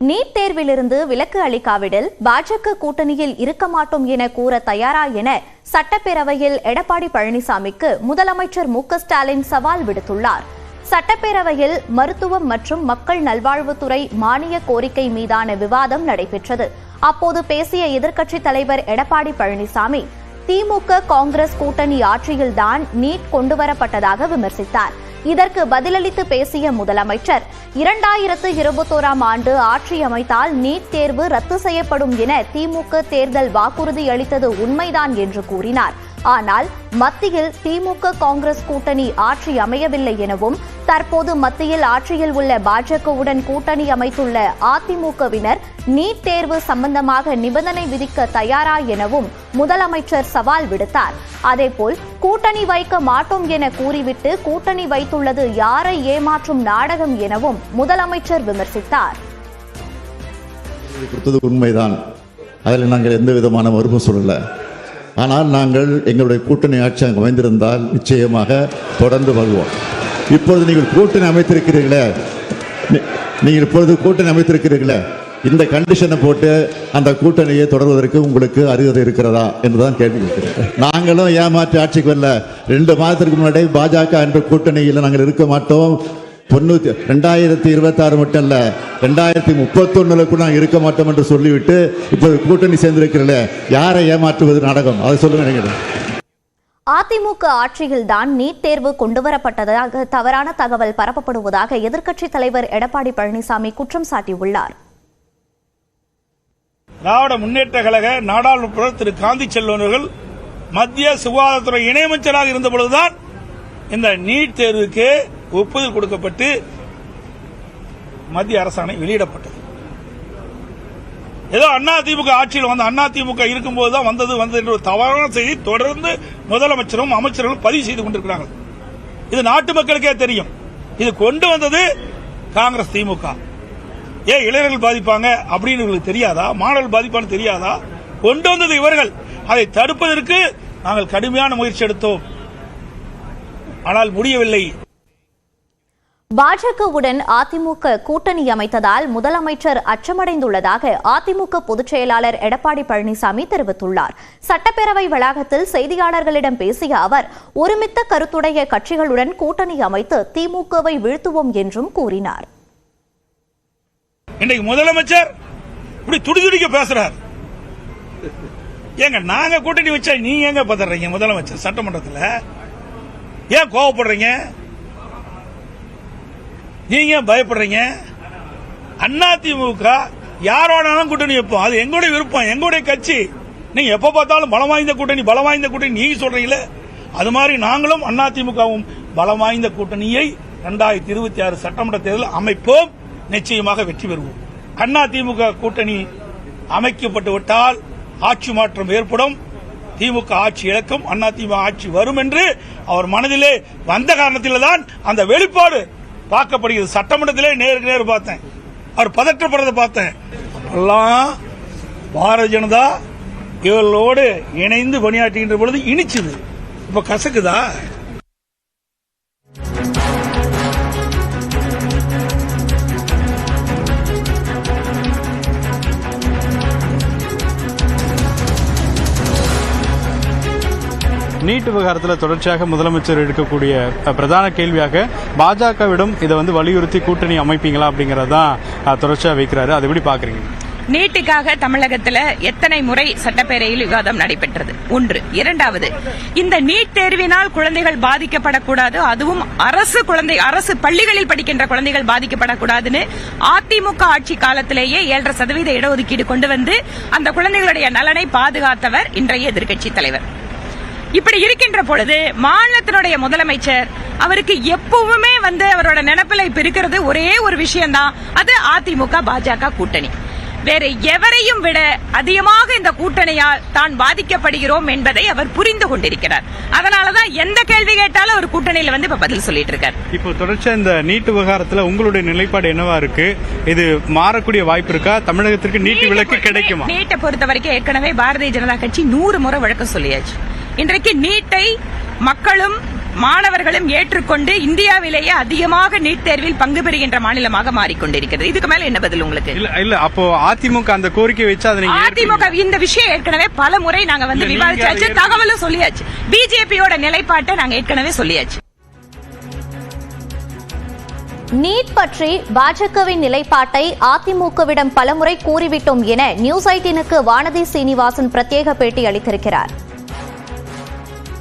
NEET தேர்விலிருந்து விலக்கு அளிக்காவிடில் பாஜக கூட்டணியில் இருக்க மாட்டோம் என கூற தயாரா என சட்டப்பேரவையில் எடப்பாடி பழனிசாமிக்கு முதலமைச்சர் மு.க.ஸ்டாலின் சவால் விடுத்துள்ளார். சட்டப்பேரவையில் மருத்துவம் மற்றும் மக்கள் நல்வாழ்வுத்துறை மானிய கோரிக்கை மீதான விவாதம் நடைபெற்றது. அப்போது பேசிய எதிர்க்கட்சித் தலைவர் எடப்பாடி பழனிசாமி திமுக காங்கிரஸ் கூட்டணி ஆட்சியில்தான் நீட் கொண்டுவரப்பட்டதாக விமர்சித்தார். இதற்கு பதிலளித்து பேசிய முதலமைச்சர் 2021ஆம் ஆண்டு ஆட்சி அமைத்தால் நீட் தேர்வு ரத்து செய்யப்படும் என திமுக தேர்தல் வாக்குறுதி அளித்தது உண்மைதான் என்று கூறினார். ஆனால் மத்தியில் திமுக காங்கிரஸ் கூட்டணி ஆட்சி அமையவில்லை எனவும் தற்போது மத்தியில் ஆட்சியில் உள்ள பாஜகவுடன் கூட்டணி அமைத்துள்ள அதிமுகவினர் நீட் தேர்வு சம்பந்தமாக நிபந்தனை விதிக்க தயாரா எனவும் முதலமைச்சர் சவால் விடுத்தார். அதேபோல் கூட்டணி வைக்க மாட்டோம் என கூறிவிட்டு கூட்டணி வைத்துள்ளது யாரை ஏமாற்றும் நாடகம் எனவும் முதலமைச்சர் விமர்சித்தார். உண்மைதான், அதில் நாங்கள் எந்த விதமான மறுப்பு சொல்லல. ஆனால் நாங்கள் எங்களுடைய கூட்டணி ஆட்சி அங்கு அமைந்திருந்தால் நிச்சயமாக தொடர்ந்து வருவோம். இப்பொழுது நீங்கள் கூட்டணி அமைத்திருக்கிறீர்களே, இந்த கண்டிஷனை போட்டு அந்த கூட்டணியை தொடர்வதற்கு உங்களுக்கு அருகதை இருக்கிறதா என்றுதான் கேள்வி கேட்கிறேன். நாங்களும் ஏமாற்றி ஆட்சிக்கு வரல. 2 மாதத்திற்கு முன்னாடி பாஜக என்ற கூட்டணியில் நாங்கள் இருக்க மாட்டோம். 2026 மட்டும் இல்ல 2031 கூட நாங்கள் இருக்க மாட்டோம் என்று சொல்லிவிட்டு இப்போது கூட்டணி சேர்ந்திருக்கிறீர்களே, யாரை ஏமாற்றுவது நாடகம்? அதை சொல்லுங்க நினைக்கிறேன். அதிமுக ஆட்சியில்தான் நீட் தேர்வு கொண்டுவரப்பட்டதாக தவறான தகவல் பரப்பப்படுவதாக எதிர்க்கட்சித் தலைவர் எடப்பாடி பழனிசாமி குற்றம் சாட்டியுள்ளார். திராவிட முன்னேற்ற கழக நாடாளுமன்ற திரு காந்தி செல்வன் அவர்கள் மத்திய சுகாதாரத்துறை இணையமைச்சராக இருந்தபொழுதுதான் இந்த நீட் தேர்வுக்கு ஒப்புதல் கொடுக்கப்பட்டு மத்திய அரசாணை வெளியிடப்பட்டது. ஏதோ அதிமுக ஆட்சியில் வந்த அதிமுக இருக்கும்போதுதான் வந்தது என்ற தவறான செய்தி தொடர்ந்து முதலமைச்சரும் அமைச்சர்களும் பதிவு செய்து கொண்டிருக்கிறார்கள். இது நாட்டு மக்களுக்கே தெரியும். இது கொண்டு வந்தது காங்கிரஸ் திமுக. ஏன் இளைஞர்கள் பாதிப்பாங்க அப்படின்னு உங்களுக்கு தெரியாதா? மாணவர்கள் பாதிப்பான்னு தெரியாதா? கொண்டு வந்தது இவர்கள். அதை தடுப்பதற்கு நாங்கள் கடுமையான முயற்சி எடுத்தோம், ஆனால் முடியவில்லை. பாஜகவுடன் அதிமுக கூட்டணி அமைத்ததால் முதலமைச்சர் அச்சமடைந்துள்ளதாக அதிமுக பொதுச் செயலாளர் எடப்பாடி பழனிசாமி தெரிவித்துள்ளார். சட்டப்பேரவை வளாகத்தில் செய்தியாளர்களிடம் பேசிய அவர் ஒருமித்த கருத்துடைய கட்சிகளுடன் கூட்டணி அமைத்து திமுகவை வீழ்த்துவோம் என்றும் கூறினார். இன்றைக்கு முதலமைச்சர் இப்படி துடிதுடிக்க பேசுறார். ஏங்க நாங்க கூட்டணி வச்சா நீங்க எங்க பதறீங்க? முதலமைச்சர் சட்டமன்றத்தில் ஏன் கோவப்படுறீங்க? நீங்க பயப்படுறீங்க? அதிமுக யாரோடாலும் கூட்டணி வைப்போம், அது எங்களுடைய விருப்பம், எங்களுடைய கட்சி. நீங்க எப்ப பார்த்தாலும் பலம் வாய்ந்த கூட்டணி நீங்க சொல்றீங்களே, அது மாதிரி நாங்களும் அதிமுகவும் பலம் வாய்ந்த கூட்டணியை 2026 சட்டமன்ற தேர்தல் அமைப்போம். நிச்சயமாக வெற்றி பெறுவோம். அதிமுக கூட்டணி அமைக்கப்பட்டு விட்டால் ஆட்சி மாற்றம் ஏற்படும், திமுக ஆட்சி இழக்கும், அதிமுக ஆட்சி வரும் என்று அவர் மனதிலே வந்த காரணத்தில் தான் அந்த வெளிப்பாடு பார்க்கப்படுகிறது. சட்டமன்றத்திலே நேருக்கு நேர் பார்த்தேன், அவர் பதற்றப்படுறதை பார்த்தேன். எல்லாம் பாரதிய ஜனதா இவர்களோடு இணைந்து பணியாற்றுகின்ற பொழுது இனிச்சுது, இப்ப கசக்குதா? நீட் விவகாரத்தில் தொடர்ச்சியாக முதலமைச்சர் எடுக்கக்கூடிய பிரதான கேள்வியாக பாஜகவிடம் இதை வலியுறுத்தி கூட்டணி அமைப்பீங்களா அப்படிங்கறதான் தொடர்ச்சியாக வைக்கிறாரு. அதை எப்படி பாக்குறீங்க? நீட்டுக்காக தமிழகத்தில் எத்தனை முறை சட்டப்பேரவையில் விவாதம் நடைபெற்றது? ஒன்று. இரண்டாவது, இந்த நீட் தேர்வினால் குழந்தைகள் பாதிக்கப்படக்கூடாது, அதுவும் அரசு பள்ளிகளில் படிக்கின்ற குழந்தைகள் பாதிக்கப்படக்கூடாதுன்னு அதிமுக ஆட்சி காலத்திலேயே 7.5% இடஒதுக்கீடு கொண்டு வந்து அந்த குழந்தைகளுடைய நலனை பாதுகாத்தவர் இன்றைய எதிர்க்கட்சித் தலைவர். இப்படி இருக்கின்ற பொழுது மாநிலத்தினுடைய முதலமைச்சர் அவருக்கு எப்பவுமே அவரோட நினைப்பில் இப்ப இருக்கிறது ஒரே ஒரு விஷயம்தான், அது அதிமுக பாஜக கூட்டணி. வேற எவரையும் விட அதிகமாக இந்த கூட்டணியால் தான் பாதிக்கப்படுகிறோம் என்பதை அவர் புரிந்து கொண்டிருக்கிறார். அதனாலதான் எந்த கேள்வி கேட்டாலும் அவர் கூட்டணியில இப்ப பதில் சொல்லிட்டு இருக்கார். இப்போ தொடர்ச்சியா இந்த நீட் விவகாரத்தில் உங்களுடைய நிலைப்பாடு என்னவா இருக்கு? இது மாறக்கூடிய வாய்ப்பு இருக்கா? தமிழகத்திற்கு நீட் விலக்கு கிடைக்குமா? நீட்டை பொறுத்த வரைக்கும் ஏற்கனவே பாரதிய ஜனதா கட்சி 100 முறை விளக்கம் சொல்லியாச்சு. இன்றைக்கு நீட்டை மக்களும் மாணவர்களும் ஏற்றுக்கொண்டு இந்தியாவிலேயே அதிகமாக நீட் தேர்வில் பங்கு பெறுகின்ற மாநிலமாக மாறிக்கொண்டிருக்கிறது. இதுக்கு மேல என்ன பதில் உங்களுக்கு? இல்ல அப்போ அதிமுக அந்த கோரிக்கை வச்சு அதை அதிமுக இந்த விஷயம் ஏற்கனவே பல முறை நாங்க வந்து விவாதிச்சாச்சு, தகவலும் சொல்லியாச்சு. பிஜேபியோட நிலைப்பாட்டை நாங்க ஏற்கனவே சொல்லியாச்சு. நீட் பற்றி பாஜகவின் நிலைப்பாட்டை அதிமுகவிடம் பலமுறை கூறிவிட்டோம் என நியூஸ் 18க்கு வானதி சீனிவாசன் பிரத்யேக பேட்டி அளித்திருக்கிறார்.